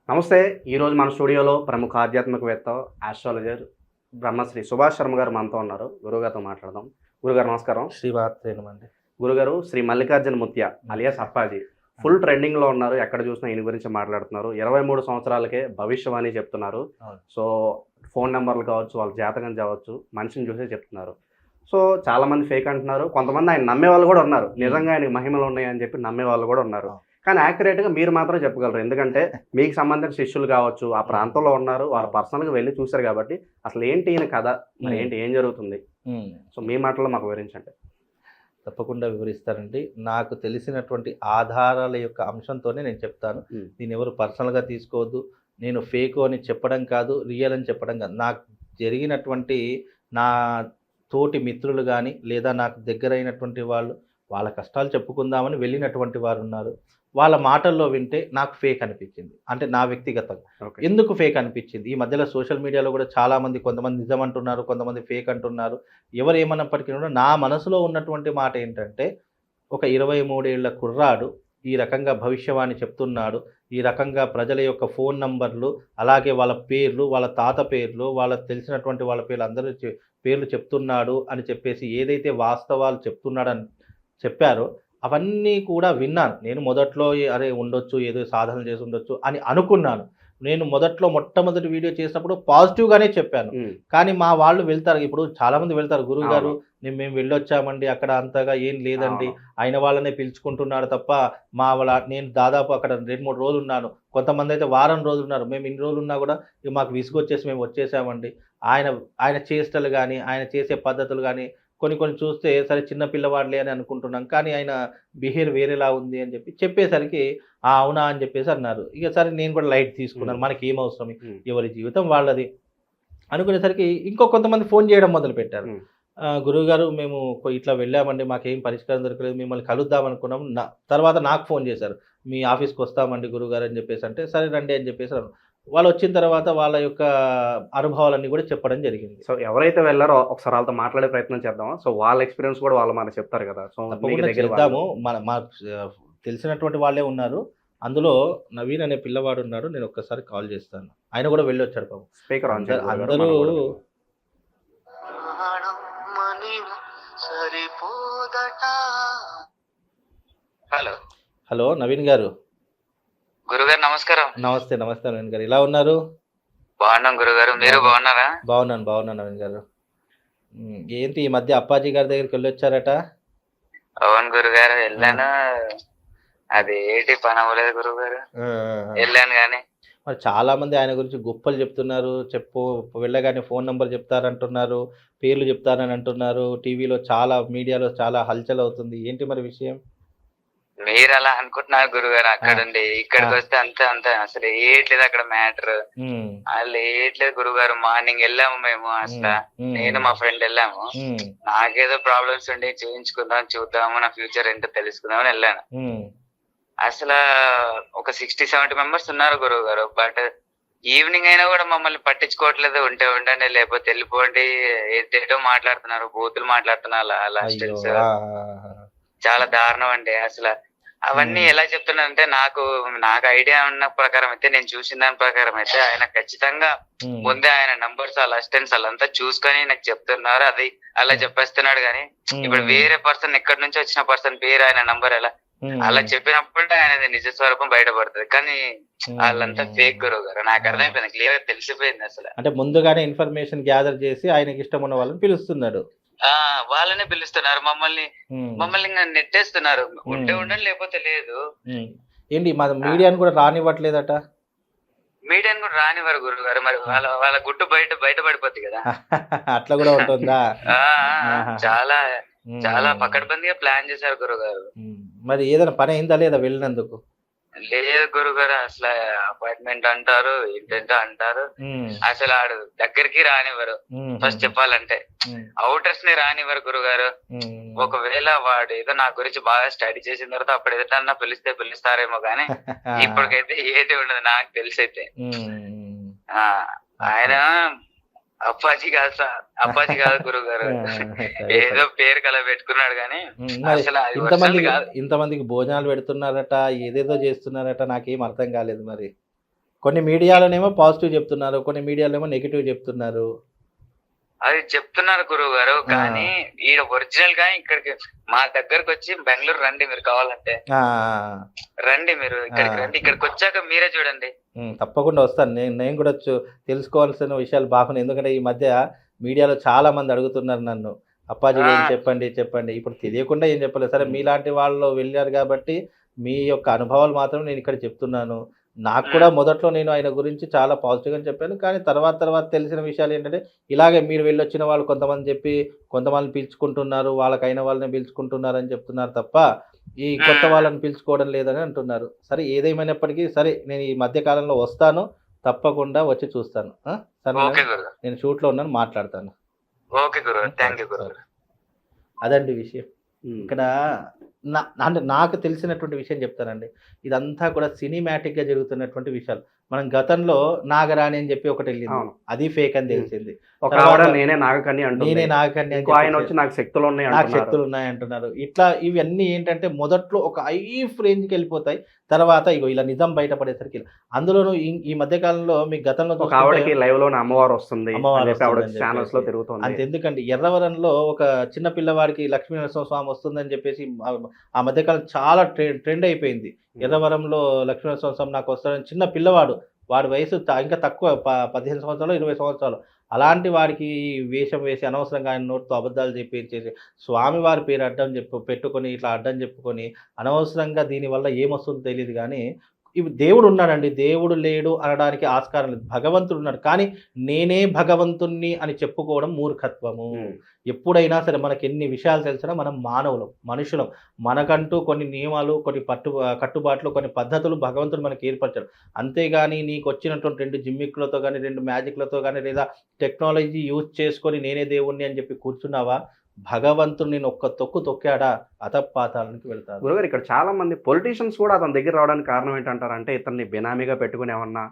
నమస్తే. ఈరోజు మన స్టూడియోలో ప్రముఖ ఆధ్యాత్మికవేత్త, ఆస్ట్రాలజర్ బ్రహ్మశ్రీ సుభాష్ శర్మ గారు మనతో ఉన్నారు. గురువుగారితో మాట్లాడదాం. గురుగారు నమస్కారం. శ్రీవాత్రేనమండి. గురుగారు శ్రీ మల్లికార్జున ముత్య అలియాస్ అప్పాజీ ఫుల్ ట్రెండింగ్లో ఉన్నారు. ఎక్కడ చూసినా ఈయన గురించి మాట్లాడుతున్నారు. 23 సంవత్సరాలకే భవిష్యవాణి చెప్తున్నారు. సో ఫోన్ నెంబర్లు కావచ్చు, వాళ్ళ జాతకం కావచ్చు, మనిషిని చూసే చెప్తున్నారు. సో చాలామంది ఫేక్ అంటున్నారు. కొంతమంది ఆయన నమ్మే వాళ్ళు కూడా ఉన్నారు. నిజంగా ఆయనకి మహిమలు ఉన్నాయని చెప్పి నమ్మే వాళ్ళు కూడా ఉన్నారు. కానీ యాక్యురేట్గా మీరు మాత్రం చెప్పగలరు. ఎందుకంటే మీకు సంబంధించిన శిష్యులు కావచ్చు, ఆ ప్రాంతంలో ఉన్నారు, వారు పర్సనల్గా వెళ్ళి చూశారు కాబట్టి అసలు ఏంటి ఈయన కథ, మరి ఏంటి, ఏం జరుగుతుంది? సో మీ మాటల్లో మాకు వివరించండి. తప్పకుండా వివరిస్తానండి. నాకు తెలిసినటువంటి ఆధారాల యొక్క అంశంతోనే నేను చెప్తాను. దీన్ని ఎవరు పర్సనల్గా తీసుకోవద్దు. నేను ఫేక్ అని చెప్పడం కాదు, రియల్ అని చెప్పడం కాదు. నాకు జరిగినటువంటి నా తోటి మిత్రులు కానీ, లేదా నాకు దగ్గరైనటువంటి వాళ్ళు, వాళ్ళ కష్టాలు చెప్పుకుందామని వెళ్ళినటువంటి వారు ఉన్నారు. వాళ్ళ మాటల్లో వింటే నాకు ఫేక్ అనిపించింది. అంటే నా వ్యక్తిగతంగా ఎందుకు ఫేక్ అనిపించింది, ఈ మధ్యలో సోషల్ మీడియాలో కూడా చాలామంది, కొంతమంది నిజం అంటున్నారు, కొంతమంది ఫేక్ అంటున్నారు. ఎవరు ఏమన్నప్పటికీ కూడా నా మనసులో ఉన్నటువంటి మాట ఏంటంటే, ఒక 23 ఏళ్ల కుర్రాడు ఈ రకంగా భవిష్యవాణి చెప్తున్నాడు, ఈ రకంగా ప్రజల యొక్క ఫోన్ నంబర్లు, అలాగే వాళ్ళ పేర్లు, వాళ్ళ తాత పేర్లు, వాళ్ళకి తెలిసినటువంటి వాళ్ళ పేర్లు, అందరూ పేర్లు చెప్తున్నాడు అని చెప్పేసి ఏదైతే వాస్తవాలు చెప్తున్నాడని చెప్పారో అవన్నీ కూడా విన్నాను. నేను మొదట్లో అరే ఉండొచ్చు, ఏదో సాధన చేసి ఉండొచ్చు అని అనుకున్నాను. నేను మొట్టమొదటి వీడియో చేసినప్పుడు పాజిటివ్గానే చెప్పాను. కానీ మా వాళ్ళు వెళ్తారు, ఇప్పుడు చాలామంది వెళ్తారు, గురువు గారు మేము వెళ్ళొచ్చామండి, అక్కడ అంతగా ఏం లేదండి, అయిన వాళ్ళనే పిలుచుకుంటున్నారు తప్ప మా వాళ్ళ, నేను దాదాపు అక్కడ 2-3 రోజులు ఉన్నాను, కొంతమంది అయితే వారం రోజులు ఉన్నారు. మేము ఇన్ని రోజులు ఉన్నా కూడా మాకు విసుగొచ్చేసి మేము వచ్చేసామండి. ఆయన చేష్టలు కానీ, ఆయన చేసే పద్ధతులు కానీ కొన్ని చూస్తే సరే చిన్న పిల్లవాడులే అని అనుకుంటున్నాం, కానీ ఆయన బిహేవియర్ వేరేలా ఉంది అని చెప్పేసరికి అవునా అని చెప్పేసి అన్నారు. ఇక సరే నేను కూడా లైట్ తీసుకున్నాను, మనకి ఏం అవసరం, ఎవరి జీవితం వాళ్ళది అనుకునేసరికి కొంతమంది ఫోన్ చేయడం మొదలుపెట్టారు. గురువుగారు మేము ఇట్లా వెళ్ళామండి, మాకేం పరిష్కారం దొరకలేదు, మిమ్మల్ని కలుద్దాం అనుకున్నాం. తర్వాత నాకు ఫోన్ చేశారు, మీ ఆఫీస్కి వస్తామండి గురువుగారు అని చెప్పేసి. అంటే సరే రండి అని చెప్పేసి వాళ్ళు వచ్చిన తర్వాత వాళ్ళ యొక్క అనుభవాలన్నీ కూడా చెప్పడం జరిగింది. సో ఎవరైతే వెళ్ళారో ఒకసారి వాళ్ళతో మాట్లాడే ప్రయత్నం చేద్దాం. సో వాళ్ళ ఎక్స్పీరియన్స్ కూడా వాళ్ళు మనకు చెప్తారు కదా. సో చేద్దాము. మా తెలిసినటువంటి వాళ్ళే ఉన్నారు. అందులో నవీన్ అనే పిల్లవాడు ఉన్నాడు. నేను ఒక్కసారి కాల్ చేస్తాను. ఆయన కూడా వెళ్ళి వచ్చాడు పాపం. స్పీకర్ అందరూ హలో హలో నవీన్ గారు. గురుగారు నమస్కారం. నమస్తే నవీన్ గారు, ఎలా ఉన్నారు? బాగున్నాం గురుగారు, మీరు బాగున్నారా? బాగున్నాను నవీన్ గారు. ఏంటి ఈ మధ్య అప్పాజీ గారి దగ్గరికి వెళ్ళొచ్చారట? అవును గురుగారు, వెళ్ళాను. అది ఏంటి పని అవ్వలేదు గురుగారు, వెళ్ళాను. కానీ మరి చాలా మంది ఆయన గురించి గొప్పలు చెప్తున్నారు. వెళ్ళగానే ఫోన్ నెంబర్ చెప్తారంటున్నారు, పేర్లు చెప్తారని అంటున్నారు. టీవీలో చాలా, మీడియాలో చాలా హల్చల్ అవుతుంది. ఏంటి మరి విషయం? మీరు అలా అనుకుంటున్నారు గురుగారు. అక్కడుండి ఇక్కడికి వస్తే అంతే అసలు ఏట్లేదు అక్కడ మ్యాటర్. అసలు ఏట్లేదు గురుగారు. మార్నింగ్ వెళ్ళాము మేము, అసలు నేను మా ఫ్రెండ్ వెళ్ళాము. నాకేదో ప్రాబ్లమ్స్ ఉండి చూపించుకుందాం, చూద్దాము, నా ఫ్యూచర్ ఏంటో తెలుసుకుందామని వెళ్ళాను. అసలు ఒక 60-70 మెంబర్స్ ఉన్నారు గురువు గారు. బట్ ఈవినింగ్ అయినా కూడా మమ్మల్ని పట్టించుకోవట్లేదు. ఉంటే ఉండండి, లేకపోతే వెళ్ళిపోండి, ఏదేటో మాట్లాడుతున్నారు, బూతులు మాట్లాడుతున్నారు. అలా చాలా దారుణం అండి. అసలు అవన్నీ ఎలా చెప్తున్నానంటే, నాకు ఐడియా ఉన్న ప్రకారం అయితే, నేను చూసిన దాని ప్రకారం అయితే ఆయన ఖచ్చితంగా ముందే ఆయన నంబర్స్, వాళ్ళ అసిస్టెంట్స్ వాళ్ళంతా చూసుకొని నాకు చెప్తున్నారు. అది అలా చెప్పేస్తున్నాడు. కానీ ఇప్పుడు వేరే పర్సన్, ఎక్కడి నుంచి వచ్చిన పర్సన్ పేరు, ఆయన నంబర్ ఎలా అలా చెప్పినప్పుడు ఆయన నిజ స్వరూపం బయటపడుతుంది. కానీ వాళ్ళంతా ఫేక్ గురువు గారు. నాకు అర్థమైపోయింది, క్లియర్ తెలిసిపోయింది. అసలు అంటే ముందుగానే ఇన్ఫర్మేషన్ గ్యాదర్ చేసి ఆయనకి ఇష్టం ఉన్న వాళ్ళని పిలుస్తున్నాడు. వాళ్ళనే పిలుస్తున్నారు, మమ్మల్ని నెట్టేస్తున్నారు. ఉంటే ఉండండి, లేకపోతే లేదు. ఏంటి మా మీడియాని కూడా రానివ్వట్లేదట? మీడియాని కూడా రానివ్వరు గురువు గారు. మరి వాళ్ళ గుట్టు బయటపడిపోద్ది కదా. అట్లా కూడా ఉంటుందా? చాలా చాలా పకడ్బందీగా ప్లాన్ చేశారు గురువు గారు. మరి ఏదైనా పని అయిందా లేదా వెళ్ళినందుకు? లేదు గురుగారు, అసలు అపాయింట్మెంట్ అంటారు, ఏంటంటే అంటారు. అసలు ఆడు దగ్గరికి రానివ్వరు. ఫస్ట్ చెప్పాలంటే అవుటర్స్ ని రానివ్వరు గురుగారు. ఒకవేళ వాడు ఏదో నా గురించి బాగా స్టడీ చేసిన తర్వాత అప్పుడు ఏదన్నా పిలుస్తారేమో, కానీ ఇప్పటికైతే ఏది ఉండదు నాకు తెలిసైతే. ఆయన అప్పాజీ కాదు సార్, అప్పాజీ కాదు గురువు గారు. ఏదో పేరు కల పెట్టుకున్నాడు. కానీ ఇంతమందికి భోజనాలు పెడుతున్నారట, ఏదేదో చేస్తున్నారట, నాకేం అర్థం కాలేదు. మరి కొన్ని మీడియాలోనేమో పాజిటివ్ చెప్తున్నారు, కొన్ని మీడియాలోనేమో నెగిటివ్ చెప్తున్నారు. అది చెప్తున్నారు గురువు గారు, కానీ ఈడ ఒరిజినల్ గా ఇక్కడికి మా దగ్గరకు వచ్చి బెంగళూరు రండి మీరు కావాలంటే, రండి మీరు ఇక్కడికి రండి, ఇక్కడికి వచ్చాక మీరే చూడండి. తప్పకుండా వస్తాను. నేను కూడా తెలుసుకోవాల్సిన విషయాలు బాగున్నాయి. ఎందుకంటే ఈ మధ్య మీడియాలో చాలా మంది అడుగుతున్నారు నన్ను, అప్పాజీ ఏం చెప్పండి చెప్పండి. ఇప్పుడు తెలియకుండా ఏం చెప్పలేదు. సరే మీలాంటి వాళ్ళు వెళ్ళారు కాబట్టి మీ యొక్క అనుభవాలు మాత్రం నేను ఇక్కడ చెప్తున్నాను. నాకు కూడా మొదట్లో నేను ఆయన గురించి చాలా పాజిటివ్గా చెప్పాను, కానీ తర్వాత తెలిసిన విషయాలు ఏంటంటే ఇలాగే మీరు వెళ్ళొచ్చిన వాళ్ళు కొంతమంది చెప్పి కొంతమంది పిలుచుకుంటున్నారు, వాళ్ళకైన వాళ్ళని పిలుచుకుంటున్నారు అని చెప్తున్నారు తప్ప ఈ కొత్త వాళ్ళని పిలుచుకోవడం లేదని అంటున్నారు. సరే ఏదేమైనప్పటికీ సరే నేను ఈ మధ్య కాలంలో వస్తాను, తప్పకుండా వచ్చి చూస్తాను. సరే నేను షూట్లో ఉన్నాను, మాట్లాడతాను. అదండి విషయం. ఇక్కడ అంటే నాకు తెలిసినటువంటి విషయం చెప్తానండి. ఇదంతా కూడా సినిమాటిక్గా జరుగుతున్నటువంటి విషయాలు. మనం గతంలో నాగరాణి అని చెప్పి ఒకటి వెళ్ళింది, అది ఫేక్ అని తెలిసింది. నేనే నాగకన్య ఆయన వచ్చి నాకు శక్తులు ఉన్నాయి అంటున్నారు. ఇట్లా ఇవన్నీ ఏంటంటే మొదట్లో ఒక ఐఫ్ రేంజ్కి వెళ్ళిపోతాయి, తర్వాత ఇగో ఇలా నిజం బయటపడేసరికి. అందులోనూ ఈ మధ్య కాలంలో మీ గతంలో లైవ్ లో అమ్మవారు వస్తుంది, అంత ఎందుకండి ఎర్రవరంలో ఒక చిన్న పిల్లవాడికి లక్ష్మీ నరసింహస్వామి వస్తుందని చెప్పేసి ఆ మధ్యకాలం చాలా ట్రెండ్ అయిపోయింది. ఎర్రవరంలో లక్ష్మీ నరసింహస్వామి నాకు వస్తాడని చిన్న పిల్లవాడు, వాడి వయసు ఇంకా తక్కువ 15 సంవత్సరాలు 20 సంవత్సరాలు, అలాంటి వాడికి వేషం వేసి అనవసరంగా ఆయన నోటితో అబద్ధాలు చెప్పి స్వామివారి పేరు అడ్డం పెట్టుకొని ఇట్లా అడ్డం చెప్పుకొని అనవసరంగా దీనివల్ల ఏమొస్తుందో తెలియదు. కానీ ఇవి దేవుడు ఉన్నాడండి, దేవుడు లేడు అనడానికి ఆస్కారం లేదు. భగవంతుడు ఉన్నాడు, కానీ నేనే భగవంతుణ్ణి అని చెప్పుకోవడం మూర్ఖత్వము. ఎప్పుడైనా సరే మనకి ఎన్ని విషయాలు తెలిసినా మనం మానవులం, మనుషులం. మనకంటూ కొన్ని నియమాలు, కొన్ని కట్టుబాట్లు, కొన్ని పద్ధతులు భగవంతుడు మనకి ఏర్పరిచాడు. అంతేగాని నీకు వచ్చినటువంటి 2 జిమ్మిక్లతో కానీ 2 మ్యాజిక్లతో కానీ లేదా టెక్నాలజీ యూజ్ చేసుకొని నేనే దేవుణ్ణి అని చెప్పి కూర్చున్నావా, భగవంతుడు నేను ఒక్క తొక్కాడా అతపాతాలనికి వెళ్తారు. గురుగారు ఇక్కడ చాలా మంది పొలిటీషియన్స్ కూడా అతని దగ్గర రావడానికి కారణం ఏంటంటారంటే ఇతన్ని బినామీగా పెట్టుకుని ఏమన్నా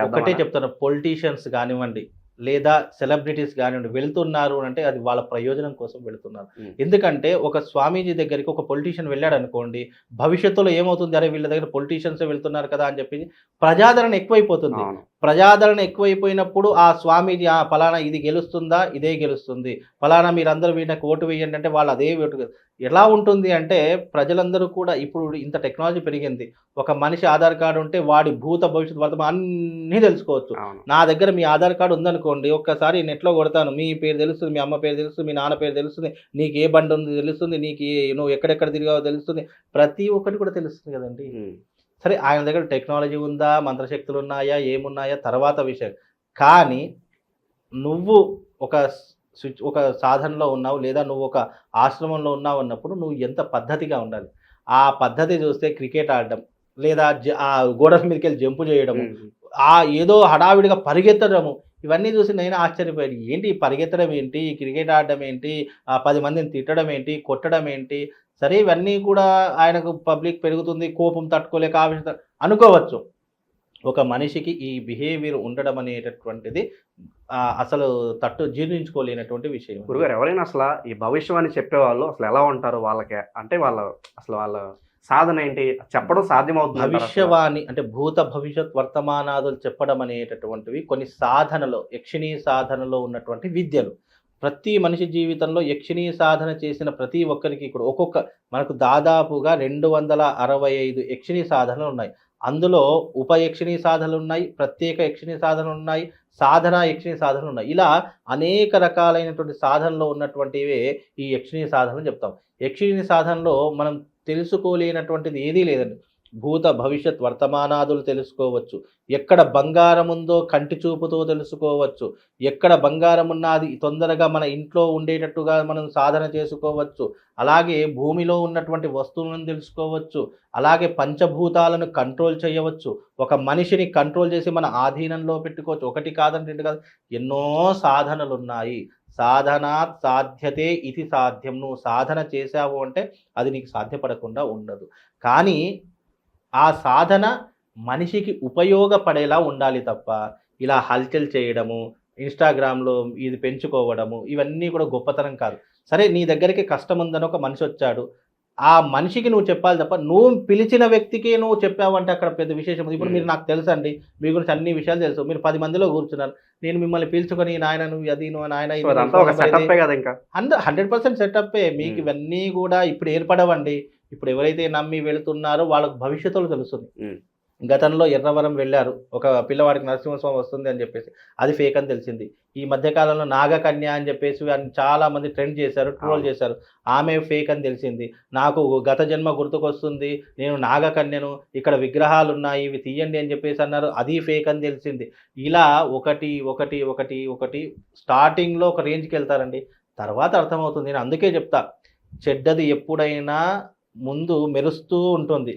ఒకటే చెప్తాను, పొలిటీషియన్స్ కానివ్వండి లేదా సెలబ్రిటీస్ కానివ్వండి వెళ్తున్నారు అంటే అది వాళ్ళ ప్రయోజనం కోసం వెళుతున్నారు. ఎందుకంటే ఒక స్వామీజీ దగ్గరికి ఒక పొలిటీషియన్ వెళ్ళాడు అనుకోండి, భవిష్యత్తులో ఏమవుతుంది, అరే వీళ్ళ దగ్గర పొలిటీషియన్స్ వెళ్తున్నారు కదా అని చెప్పి ప్రజాదరణ ఎక్కువైపోతుంది. ప్రజాదరణ ఎక్కువైపోయినప్పుడు ఆ స్వామీజీ ఫలానా ఇది గెలుస్తుందా, ఇదే గెలుస్తుంది, ఫలానా మీరందరూ వీళ్ళకి ఓటు వేయండి అంటే వాళ్ళు అదే ఓటు. ఎలా ఉంటుంది అంటే ప్రజలందరూ కూడా ఇప్పుడు ఇంత టెక్నాలజీ పెరిగింది, ఒక మనిషి ఆధార్ కార్డు ఉంటే వాడి భూత భవిష్యత్తు వర్తమానం అన్నీ తెలుసుకోవచ్చు. నా దగ్గర మీ ఆధార్ కార్డు ఉందనుకోండి, ఒక్కసారి నెట్లో కొడతాను, మీ పేరు తెలుస్తుంది, మీ అమ్మ పేరు తెలుస్తుంది, మీ నాన్న పేరు తెలుస్తుంది, నీకు ఏ బండి ఉంది తెలుస్తుంది, నీకు నువ్వు ఎక్కడెక్కడ తిరిగావో తెలుస్తుంది, ప్రతి ఒక్కటి కూడా తెలుస్తుంది కదండి. సరే ఆయన దగ్గర టెక్నాలజీ ఉందా, మంత్రశక్తులు ఉన్నాయా, ఏమున్నాయా తర్వాత విషయం. కానీ నువ్వు ఒక సాధనలో ఉన్నావు లేదా నువ్వు ఒక ఆశ్రమంలో ఉన్నావు అన్నప్పుడు నువ్వు ఎంత పద్ధతిగా ఉండాలి. ఆ పద్ధతి చూస్తే క్రికెట్ ఆడడం లేదా ఆ గోడల మీదకి వెళ్ళి జంపు చేయడము, ఏదో హడావిడిగా పరిగెత్తడము, ఇవన్నీ చూసి నేను ఆశ్చర్యపోయాను. ఏంటి పరిగెత్తడం ఏంటి, క్రికెట్ ఆడడం ఏంటి, 10 మందిని తిట్టడం ఏంటి, కొట్టడం ఏంటి. సరే ఇవన్నీ కూడా ఆయనకు పబ్లిక్ పెరుగుతుంది, కోపం తట్టుకోలేక ఆవేశం అనుకోవచ్చు. ఒక మనిషికి ఈ బిహేవియర్ ఉండడం అనేటటువంటిది అసలు జీర్ణించుకోలేనటువంటి విషయం. గురుగారు ఎవరైనా అసలు ఈ భవిష్యవాణి చెప్పేవాళ్ళు అసలు ఎలా ఉంటారు, వాళ్ళకి అంటే వాళ్ళ సాధన ఏంటి, చెప్పడం సాధ్యమవుతుంది? భవిష్యవాణి అంటే భూత భవిష్యత్ వర్తమానాదులు చెప్పడం అనేటటువంటివి కొన్ని సాధనలో, యక్షిణీ సాధనలో ఉన్నటువంటి విద్యలు. ప్రతి మనిషి జీవితంలో యక్షిణీ సాధన చేసిన ప్రతి ఒక్కరికి కూడా మనకు దాదాపుగా 265 యక్షిణీ సాధనలు ఉన్నాయి. అందులో ఉపయక్షిణీ సాధనలు ఉన్నాయి, ప్రత్యేక యక్షిణీ సాధనలు ఉన్నాయి, సాధన యక్షిణీ సాధనలు ఉన్నాయి. ఇలా అనేక రకాలైనటువంటి సాధనలో ఉన్నటువంటివే ఈ యక్షిణీ సాధనలు చెప్తాం. యక్షిణీ సాధనలో మనం తెలుసుకోలేనటువంటిది ఏదీ లేదండి. భూత భవిష్యత్ వర్తమానాదులు తెలుసుకోవచ్చు, ఎక్కడ బంగారం ఉందో కంటి చూపుతో తెలుసుకోవచ్చు, ఎక్కడ బంగారం ఉన్నది తొందరగా మన ఇంట్లో ఉండేటట్టుగా మనం సాధన చేసుకోవచ్చు, అలాగే భూమిలో ఉన్నటువంటి వస్తువులను తెలుసుకోవచ్చు, అలాగే పంచభూతాలను కంట్రోల్ చేయవచ్చు, ఒక మనిషిని కంట్రోల్ చేసి మన ఆధీనంలో పెట్టుకోవచ్చు. ఒకటి కాదని 2 కాదు, ఎన్నో సాధనలు ఉన్నాయి. సాధనాత్ సాధ్యతే ఇది సాధ్యం. నువ్వు సాధన చేశావు అంటే అది నీకు సాధ్యపడకుండా ఉండదు. కానీ ఆ సాధన మనిషికి ఉపయోగపడేలా ఉండాలి తప్ప ఇలా హల్చల్ చేయడము, ఇన్స్టాగ్రామ్లో ఇది పెంచుకోవడము, ఇవన్నీ కూడా గొప్పతనం కాదు. సరే నీ దగ్గరికి కష్టం ఉందని ఒక మనిషి వచ్చాడు, ఆ మనిషికి నువ్వు చెప్పాలి తప్ప నువ్వు పిలిచిన వ్యక్తికి నువ్వు చెప్పావంటే అక్కడ పెద్ద విశేషం ఉంది. ఇప్పుడు మీరు నాకు తెలుసండి, మీ గురించి అన్ని విషయాలు తెలుసు. మీరు 10 మందిలో కూర్చున్నారు, నేను మిమ్మల్ని పిలుచుకొని నాయన నువ్వు అది నువ్వు నాయన సో అదంతా ఒక సెటప్పే కదా ఇంకా. 100% సెటప్పే. మీకు ఇవన్నీ కూడా ఇప్పుడు ఏర్పడవండి. ఇప్పుడు ఎవరైతే నమ్మి వెళుతున్నారో వాళ్ళకు భవిష్యత్తులో తెలుస్తుంది. గతంలో ఎర్రవరం వెళ్ళారు, ఒక పిల్లవాడికి నరసింహస్వామి వస్తుంది అని చెప్పేసి, అది ఫేక్ అని తెలిసింది. ఈ మధ్యకాలంలో నాగకన్య అని చెప్పేసి చాలా మంది ట్రెండ్ చేశారు, ట్రోల్ చేశారు, ఆమె ఫేక్ అని తెలిసింది. నాకు గత జన్మ గుర్తుకొస్తుంది, నేను నాగకన్యను, ఇక్కడ విగ్రహాలు ఉన్నాయి ఇవి తీయండి అని చెప్పేసి అన్నారు, అది ఫేక్ అని తెలిసింది. ఇలా ఒకటి ఒకటి ఒకటి ఒకటి స్టార్టింగ్లో ఒక రేంజ్కి వెళ్తారండి, తర్వాత అర్థమవుతుంది. నేను అందుకే చెప్తా, చెడ్డది ఎప్పుడైనా ముందు మెరుస్తూ ఉంటుంది,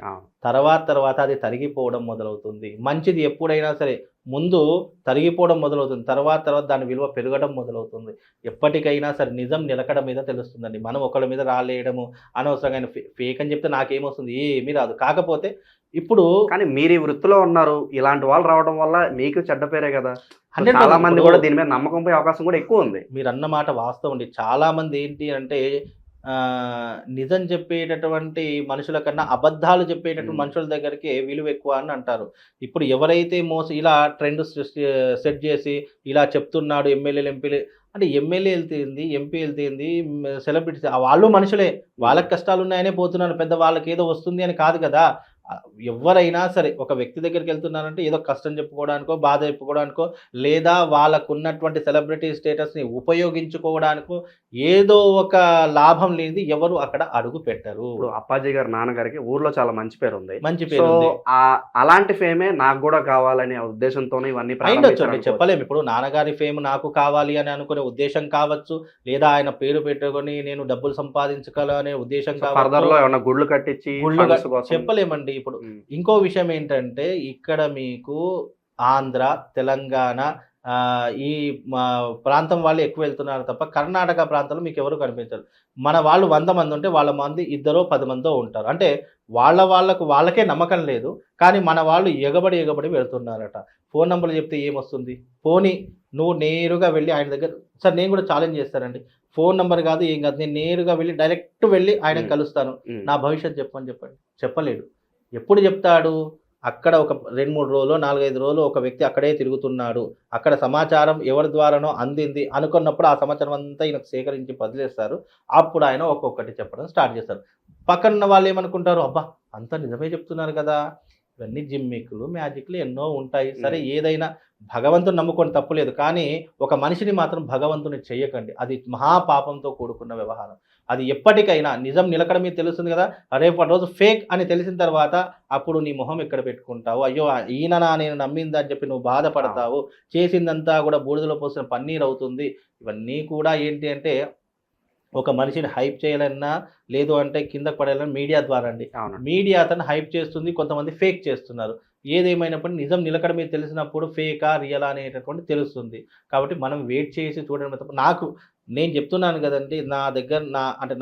తర్వాత అది తరిగిపోవడం మొదలవుతుంది. మంచిది ఎప్పుడైనా సరే ముందు తరిగిపోవడం మొదలవుతుంది, తర్వాత దాని విలువ పెరగడం మొదలవుతుంది. ఎప్పటికైనా సరే నిజం నిలకడ మీద తెలుస్తుందండి. మనం ఒకళ్ళ మీద రాలేయడము, అనవసరంగా ఫేక్ అని చెప్తే నాకేమొస్తుంది, ఏమీ రాదు. కాకపోతే ఇప్పుడు కానీ మీరు ఈ వృత్తిలో ఉన్నారు, ఇలాంటి వాళ్ళు రావడం వల్ల మీకు చెడ్డ పేరే కదా. 100% చాలా మంది కూడా దీని మీద నమ్మకం పోయే అవకాశం కూడా ఎక్కువ ఉంది. మీరు అన్నమాట వాస్తవం అండి. చాలా మంది ఏంటి అంటే నిజం చెప్పేటటువంటి మనుషుల కన్నా అబద్ధాలు చెప్పేటటువంటి మనుషుల దగ్గరికి విలువ ఎక్కువ అని అంటారు. ఇప్పుడు ఎవరైతే ఇలా ట్రెండ్ సెట్ చేసి ఇలా చెప్తున్నాడు ఎమ్మెల్యేలు ఎంపీలు అంటే, ఎమ్మెల్యే వెళ్తేంది, ఎంపీ వెళ్తేంది, సెలబ్రిటీస్ వాళ్ళు మనుషులే, వాళ్ళకి కష్టాలు ఉన్నాయనే పోతున్నారు, పెద్ద వాళ్ళకి ఏదో వస్తుంది అని కాదు కదా. ఎవరైనా సరే ఒక వ్యక్తి దగ్గరికి వెళ్తున్నారంటే ఏదో కష్టం చెప్పుకోవడానికో, బాధ చెప్పుకోవడానికో, లేదా వాళ్ళకు ఉన్నటువంటి సెలబ్రిటీ స్టేటస్ని ఉపయోగించుకోవడానికో, ఏదో ఒక లాభం లేనిది ఎవరు అక్కడ అడుగు పెట్టరు. ఇప్పుడు అప్పాజీ గారి నాన్నగారికి ఊర్లో చాలా మంచి పేరు ఉంది. మంచి పేరు ఉంది. అలాంటి ఫేమే నాకు కూడా కావాలనే ఉద్దేశంతోనే ఇవన్నీ అయిండొచ్చు, చెప్పలేము. ఇప్పుడు నాన్నగారి ఫేమ్ నాకు కావాలి అని అనుకునే ఉద్దేశం కావచ్చు, లేదా ఆయన పేరు పెట్టుకొని నేను డబ్బులు సంపాదించుకోవాలనే ఉద్దేశం కావచ్చు, గుళ్ళు కట్టించి చెప్పలేమండి. ఇప్పుడు ఇంకో విషయం ఏంటంటే, ఇక్కడ మీకు ఆంధ్ర, తెలంగాణ ఈ ప్రాంతం వాళ్ళు ఎక్కువ వెళ్తున్నారు తప్ప కర్ణాటక ప్రాంతంలో మీకు ఎవరు కనిపించరు. మన వాళ్ళు 100 మంది ఉంటే వాళ్ళ మంది 2-10 మందో ఉంటారు. అంటే వాళ్ళకే నమ్మకం లేదు, కానీ మన వాళ్ళు ఎగబడి వెళ్తున్నారట. ఫోన్ నెంబర్లు చెప్తే ఏమొస్తుంది? పోనీ నువ్వు నేరుగా వెళ్ళి ఆయన దగ్గర, సార్ నేను కూడా ఛాలెంజ్ చేస్తానండి, ఫోన్ నెంబర్ కాదు ఏం కాదు, నేను నేరుగా వెళ్ళి డైరెక్ట్ వెళ్ళి ఆయన కలుస్తాను, నా భవిష్యత్తు చెప్పండి. చెప్పలేడు. ఎప్పుడు చెప్తాడు? అక్కడ ఒక 2-3 రోజులు 4-5 రోజులు ఒక వ్యక్తి అక్కడే తిరుగుతున్నాడు, అక్కడ సమాచారం ఎవరి ద్వారానో అందింది అనుకున్నప్పుడు ఆ సమాచారం అంతా ఈయనకు సేకరించి వదిలేస్తారు. అప్పుడు ఆయన ఒక్కొక్కటి చెప్పడం స్టార్ట్ చేస్తారు. పక్కన వాళ్ళు ఏమనుకుంటారు, అబ్బా అంతా నిజమే చెప్తున్నారు కదా. ఇవన్నీ జిమ్మిక్లు, మ్యాజిక్లు ఎన్నో ఉంటాయి. సరే ఏదైనా భగవంతుని నమ్ముకొని తప్పులేదు, కానీ ఒక మనిషిని మాత్రం భగవంతుని చెయ్యకండి, అది మహాపాపంతో కూడుకున్న వ్యవహారం. అది ఎప్పటికైనా నిజం నిలకడ మీద తెలుస్తుంది కదా, రేపటి రోజు ఫేక్ అని తెలిసిన తర్వాత అప్పుడు నీ మొహం ఎక్కడ పెట్టుకుంటావు, అయ్యో ఈయననా నేను నమ్మిందా అని చెప్పి నువ్వు బాధపడతావు, చేసిందంతా కూడా బూడిదలో పోసిన పన్నీర్ అవుతుంది. ఇవన్నీ కూడా ఏంటి అంటే, ఒక మనిషిని హైప్ చేయాలన్నా, లేదు అంటే కిందకు పడాలన్నా మీడియా ద్వారా అండి. మీడియా అతను హైప్ చేస్తుంది, కొంతమంది ఫేక్ చేస్తున్నారు. ఏదేమైనప్పటికీ నిజం నిలకడ మీద తెలిసినప్పుడు ఫేకా రియలా అనేటటువంటి తెలుస్తుంది. కాబట్టి మనం వెయిట్ చేసి చూడడం తప్ప, నేను చెప్తున్నాను కదండి, నా దగ్గర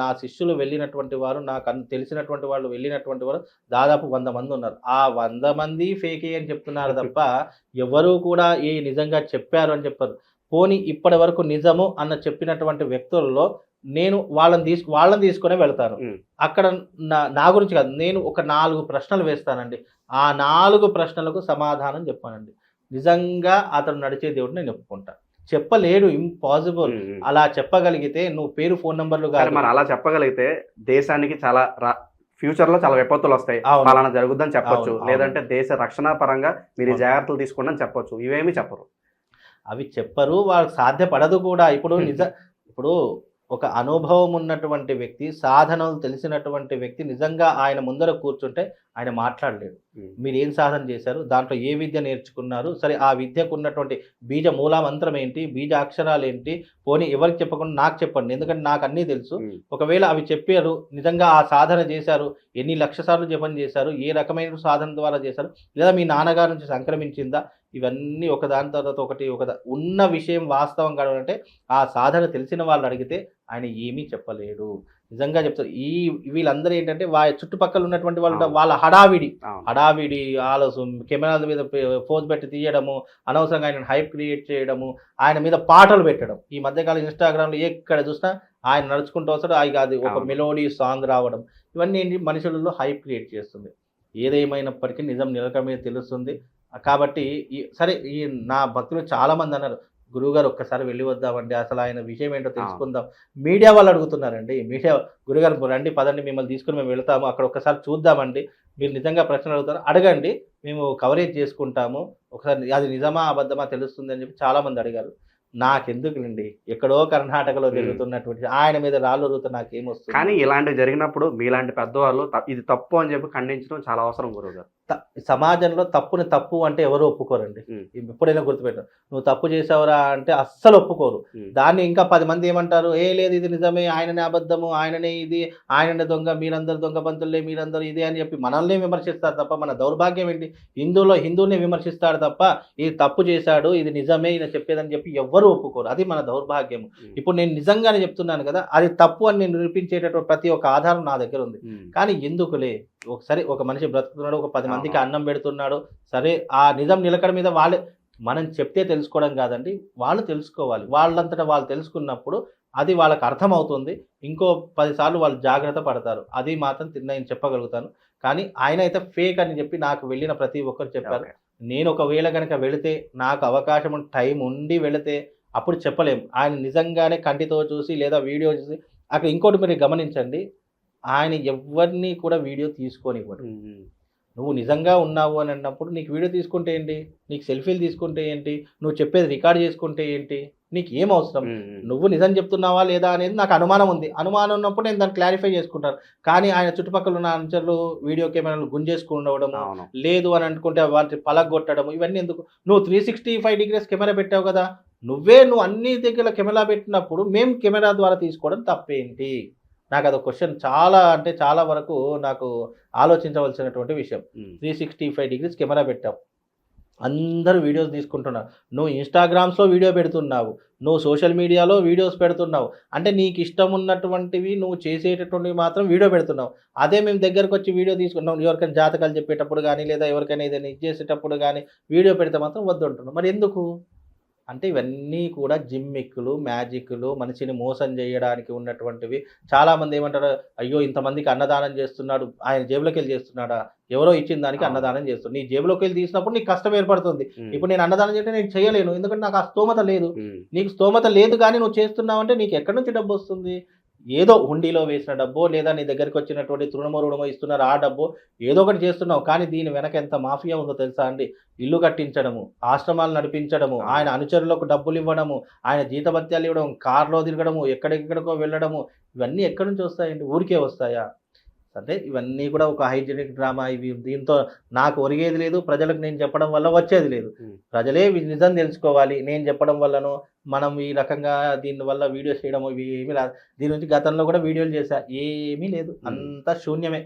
నా శిష్యులు వెళ్ళినటువంటి వారు, నాకు తెలిసినటువంటి వాళ్ళు వెళ్ళినటువంటి వారు దాదాపు 100 మంది ఉన్నారు. ఆ 100 మంది ఫేకే అని చెప్తున్నారు తప్ప ఎవరు కూడా నిజంగా చెప్పారు అని చెప్పారు. పోనీ ఇప్పటి వరకు నిజము అన్న చెప్పినటువంటి వ్యక్తులలో నేను వాళ్ళని తీసుకునే వెళ్తాను. అక్కడ నా గురించి కాదు, నేను ఒక 4 ప్రశ్నలు వేస్తానండి. ఆ 4 ప్రశ్నలకు సమాధానం చెప్పానండి. నిజంగా అతను నడిచే దేవుడు నేను ఒప్పుకుంటా. చెప్పలేడు, ఇంపాసిబుల్. అలా చెప్పగలిగితే నువ్వు పేరు, ఫోన్ నెంబర్లు కాదు, మరి అలా చెప్పగలిగితే దేశానికి చాలా ఫ్యూచర్ లో చాలా విపత్తులు వస్తాయి, అలానా జరుగుద్దని చెప్పొచ్చు, లేదంటే దేశ రక్షణ పరంగా మీరు జాగ్రత్తలు తీసుకోండి అని చెప్పొచ్చు. ఇవేమి చెప్పరు, అవి చెప్పరు, వాళ్ళకి సాధ్యపడదు కూడా. ఇప్పుడు ఒక అనుభవం ఉన్నటువంటి వ్యక్తి, సాధనలు తెలిసినటువంటి వ్యక్తి నిజంగా ఆయన ముందర కూర్చుంటే ఆయన మాట్లాడలేడు. మీరు ఏం సాధన చేశారు, దాంట్లో ఏ విద్య నేర్చుకున్నారు, సరే ఆ విద్యకు ఉన్నటువంటి బీజ మూలమంత్రం ఏంటి, బీజ అక్షరాలు ఏంటి, పోనీ ఎవరికి చెప్పకుండా నాకు చెప్పండి, ఎందుకంటే నాకు అన్నీ తెలుసు. ఒకవేళ అవి చెప్పారు, నిజంగా ఆ సాధన చేశారు, ఎన్ని లక్ష సార్లు జపం చేశారు, ఏ రకమైన సాధన ద్వారా చేశారు, లేదా మీ నాన్నగారి నుంచి సంక్రమించిందా, ఇవన్నీ ఒకదాని తర్వాత ఒకటి ఉన్న విషయం వాస్తవం కావాలంటే ఆ సాధన తెలిసిన వాళ్ళు అడిగితే ఆయన ఏమీ చెప్పలేడు. నిజంగా చెప్తారు. వీళ్ళందరూ ఏంటంటే చుట్టుపక్కల ఉన్నటువంటి వాళ్ళ హడావిడి ఆలోచన, కెమెరాల మీద పోజ్ పెట్టి తీయడము, అనవసరంగా ఆయన హైప్ క్రియేట్ చేయడము, ఆయన మీద పాటలు పెట్టడం. ఈ మధ్యకాలం ఇన్స్టాగ్రామ్లో ఎక్కడ చూసినా ఆయన నడుచుకుంటూ వస్తాడు, అది ఒక మెలోడీ సాంగ్ రావడం, ఇవన్నీ ఏంటి మనుషులలో హైప్ క్రియేట్ చేస్తుంది. ఏదేమైనప్పటికీ నిజం నిలకడ మీద తెలుస్తుంది. కాబట్టి సరే నా భక్తులు చాలామంది అన్నారు, గురువుగారు ఒక్కసారి వెళ్ళి వద్దామండి, అసలు ఆయన విషయం ఏంటో తెలుసుకుందాం. మీడియా వాళ్ళు అడుగుతున్నారండి, మీడియా గురుగారు రండి పదండి, మిమ్మల్ని తీసుకుని మేము వెళ్తాము, అక్కడ ఒక్కసారి చూద్దామండి, మీరు నిజంగా ప్రశ్నలు అడుగుతారు, అడగండి, మేము కవరేజ్ చేసుకుంటాము, ఒకసారి అది నిజమా అబద్ధమా తెలుస్తుంది అని చెప్పి చాలామంది అడిగారు. నాకెందుకులండి, ఎక్కడో కర్ణాటకలో జరుగుతున్నటువంటి ఆయన మీద రాళ్ళు రుత నాకేమొస్తుంది. కానీ ఇలాంటివి జరిగినప్పుడు మీలాంటి పెద్దవాళ్ళు ఇది తప్పు అని చెప్పి ఖండించడం చాలా అవసరం గురువుగారు. సమాజంలో తప్పుని తప్పు అంటే ఎవరు ఒప్పుకోరండి. ఎప్పుడైనా గుర్తుపెట్టారు, నువ్వు తప్పు చేసావురా అంటే అస్సలు ఒప్పుకోరు. దాన్ని ఇంకా 10 మంది ఏమంటారు, లేదు ఇది నిజమే, ఆయననే అబద్ధము, ఆయననే ఇది, ఆయననే దొంగ, మీరందరూ దొంగ పంతులే, మీరందరూ ఇది అని చెప్పి మనల్ని విమర్శిస్తారు తప్ప, మన దౌర్భాగ్యం ఏంటి, హిందువుని విమర్శిస్తాడు తప్ప ఇది తప్పు చేశాడు, ఇది నిజమే ఈయన చెప్పేదని చెప్పి ఎవ్వరు ఒప్పుకోరు. అది మన దౌర్భాగ్యము. ఇప్పుడు నేను నిజంగానే చెప్తున్నాను కదా, అది తప్పు అని నేను నిరూపించేటటువంటి ప్రతి ఒక్క ఆధారం నా దగ్గర ఉంది. కానీ ఎందుకులే, ఒకసారి ఒక మనిషి బ్రతుకుతున్నాడు, ఒక 10 మందికి అన్నం పెడుతున్నాడు, సరే ఆ నిజం నిలకడ మీద వాళ్ళే, మనం చెప్తే తెలుసుకోవడం కాదండి, వాళ్ళు తెలుసుకోవాలి. వాళ్ళంతటా వాళ్ళు తెలుసుకున్నప్పుడు అది వాళ్ళకి అర్థమవుతుంది. ఇంకో 10 సార్లు వాళ్ళు జాగ్రత్త పడతారు. అది మాత్రం నేను చెప్పగలుగుతాను. కానీ ఆయన అయితే ఫేక్ అని చెప్పి నాకు వెళ్ళిన ప్రతి ఒక్కరు చెప్పారు. నేను ఒకవేళ కనుక వెళితే, నాకు అవకాశం టైం ఉండి వెళితే అప్పుడు చెప్పలేము. ఆయన నిజంగానే కంటితో చూసి లేదా వీడియో చూసి, అక్కడ ఇంకోటి మీరు గమనించండి, ఆయన ఎవరిని కూడా వీడియో తీసుకోనివ్వడు. నువ్వు నిజంగా ఉన్నావు అని అన్నప్పుడు నీకు వీడియో తీసుకుంటే ఏంటి, నీకు సెల్ఫీలు తీసుకుంటే ఏంటి, నువ్వు చెప్పేది రికార్డ్ చేసుకుంటే ఏంటి, నీకు ఏం అవసరం? నువ్వు నిజం చెప్తున్నావా లేదా అనేది నాకు అనుమానం ఉంది. అనుమానం ఉన్నప్పుడు నేను దాన్ని క్లారిఫై చేసుకుంటాను. కానీ ఆయన చుట్టుపక్కల ఉన్న అనుచరులు వీడియో కెమెరాలు గుంజేసుకుండవడము, లేదు అని అనుకుంటే వాటిని పలగొట్టడము, ఇవన్నీ ఎందుకు? నువ్వు 365 degrees కెమెరా పెట్టావు కదా, నువ్వు అన్ని దగ్గర కెమెరా పెట్టినప్పుడు మేము కెమెరా ద్వారా తీసుకోవడం తప్పేంటి? నాకు అదొక క్వశ్చన్ చాలా వరకు నాకు ఆలోచించవలసినటువంటి విషయం. 365 degrees కెమెరా పెట్టావు, అందరూ వీడియోస్ తీసుకుంటున్నారు, నువ్వు ఇన్స్టాగ్రామ్స్లో వీడియో పెడుతున్నావు, నువ్వు సోషల్ మీడియాలో వీడియోస్ పెడుతున్నావు, అంటే నీకు ఇష్టం ఉన్నటువంటివి నువ్వు చేసేటటువంటివి మాత్రం వీడియో పెడుతున్నావు. అదే మేము దగ్గరకు వచ్చి వీడియో తీసుకున్నాం, ఎవరికైనా జాతకాలు చెప్పేటప్పుడు కానీ లేదా ఎవరికైనా ఏదైనా ఇచ్చేసేటప్పుడు కానీ వీడియో పెడితే మాత్రం వద్దు అంటున్నావు. మరి ఎందుకు అంటే ఇవన్నీ కూడా జిమ్మిక్కులు, మ్యాజిక్లు, మనిషిని మోసం చేయడానికి ఉన్నటువంటివి. చాలామంది ఏమంటారు, అయ్యో ఇంతమందికి అన్నదానం చేస్తున్నాడు, ఆయన జేబులోకి వెళ్ళి చేస్తున్నాడా? ఎవరో ఇచ్చిన దానికి అన్నదానం చేస్తున్నాడు. నీ జేబులోకి వెళ్ళి తీసినప్పుడు నీకు కష్టం ఏర్పడుతుంది. ఇప్పుడు నేను అన్నదానం చేస్తే నేను చేయలేను, ఎందుకంటే నాకు ఆ స్తోమత లేదు. నీకు స్తోమత లేదు కానీ నువ్వు చేస్తున్నావు అంటే నీకు ఎక్కడి నుంచి డబ్బు వస్తుంది? ఏదో హుండీలో వేసిన డబ్బో లేదా నీ దగ్గరికి వచ్చినటువంటి తృణమో రుణమో ఇస్తున్నారు, ఆ డబ్బో ఏదో ఒకటి చేస్తున్నావు. కానీ దీని వెనక ఎంత మాఫియా ఉందో తెలుసా అండి? ఇల్లు కట్టించడము, ఆశ్రమాలు నడిపించడము, ఆయన అనుచరులకు డబ్బులు ఇవ్వడము, ఆయన జీతభత్యాలు ఇవ్వడం, కార్లో తిరగడము, ఎక్కడెక్కడికో వెళ్ళడము, ఇవన్నీ ఎక్కడి నుంచి వస్తాయండి? ఊరికే వస్తాయా? అంటే ఇవన్నీ కూడా ఒక హైజెనిక్ డ్రామా. దీంతో నాకు ఒరిగేది లేదు, ప్రజలకు నేను చెప్పడం వల్ల వచ్చేది లేదు. ప్రజలే నిజం తెలుసుకోవాలి. నేను చెప్పడం వల్లనో మనం ఈ రకంగా దీనివల్ల వీడియోస్ చేయడం ఇవి ఏమీ రాదు. దీని నుంచి గతంలో కూడా వీడియోలు చేశా, ఏమీ లేదు, అంతా శూన్యమే.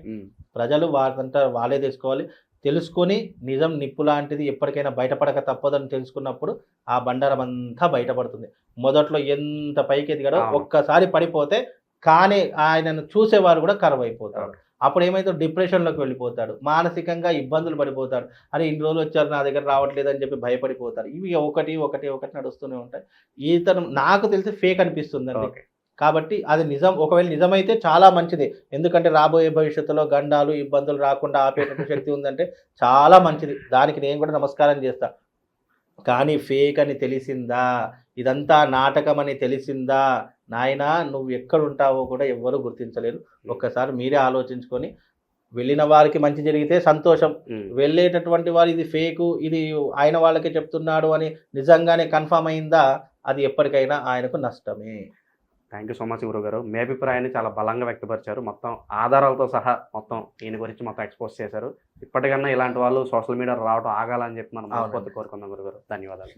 ప్రజలు వారంతా వాళ్ళే తెలుసుకోవాలి. తెలుసుకొని నిజం నిప్పు లాంటిది ఎప్పటికైనా బయటపడక తప్పదని తెలుసుకున్నప్పుడు ఆ బండారం అంతా బయటపడుతుంది. మొదట్లో ఎంత పైకి ఎదిగాడో ఒక్కసారి పడిపోతే కానీ ఆయనను చూసేవారు కూడా కరువు అయిపోతాడు. అప్పుడు ఏమైతే డిప్రెషన్లోకి వెళ్ళిపోతాడు, మానసికంగా ఇబ్బందులు పడిపోతాడు. అరే ఇన్ని రోజులు వచ్చారు నా దగ్గర రావట్లేదు అని చెప్పి భయపడిపోతారు. ఇవి ఒకటి నడుస్తూనే ఉంటాయి. ఈతను నాకు తెలిసి ఫేక్ అనిపిస్తుందండి. కాబట్టి అది నిజం, ఒకవేళ నిజమైతే చాలా మంచిది. ఎందుకంటే రాబోయే భవిష్యత్తులో గండాలు ఇబ్బందులు రాకుండా ఆపేటటువంటి శక్తి ఉందంటే చాలా మంచిది. దానికి నేను కూడా నమస్కారం చేస్తా. కానీ ఫేక్ అని తెలిసిందా, ఇదంతా నాటకం అని తెలిసిందా, నాయనా నువ్వు ఎక్కడుంటావో కూడా ఎవ్వరూ గుర్తించలేరు. ఒక్కసారి మీరే ఆలోచించుకొని, వెళ్ళిన వారికి మంచి జరిగితే సంతోషం, వెళ్ళేటటువంటి వారు ఇది ఫేకు, ఇది ఆయన వాళ్ళకే చెప్తున్నాడు అని నిజంగానే కన్ఫర్మ్ అయిందా, అది ఎప్పటికైనా ఆయనకు నష్టమే. థ్యాంక్ యూ సో మచ్ గురుగారు. మీ అభిప్రాయాన్ని చాలా బలంగా వ్యక్తపరిచారు. మొత్తం ఆధారాలతో సహా మొత్తం ఈయన గురించి మొత్తం ఎక్స్పోజ్ చేశారు. ఇప్పటికన్నా ఇలాంటి వాళ్ళు సోషల్ మీడియాలో రావడం ఆగాలని చెప్పి మనం కోరుకుందాం గురుగారు. ధన్యవాదాలు.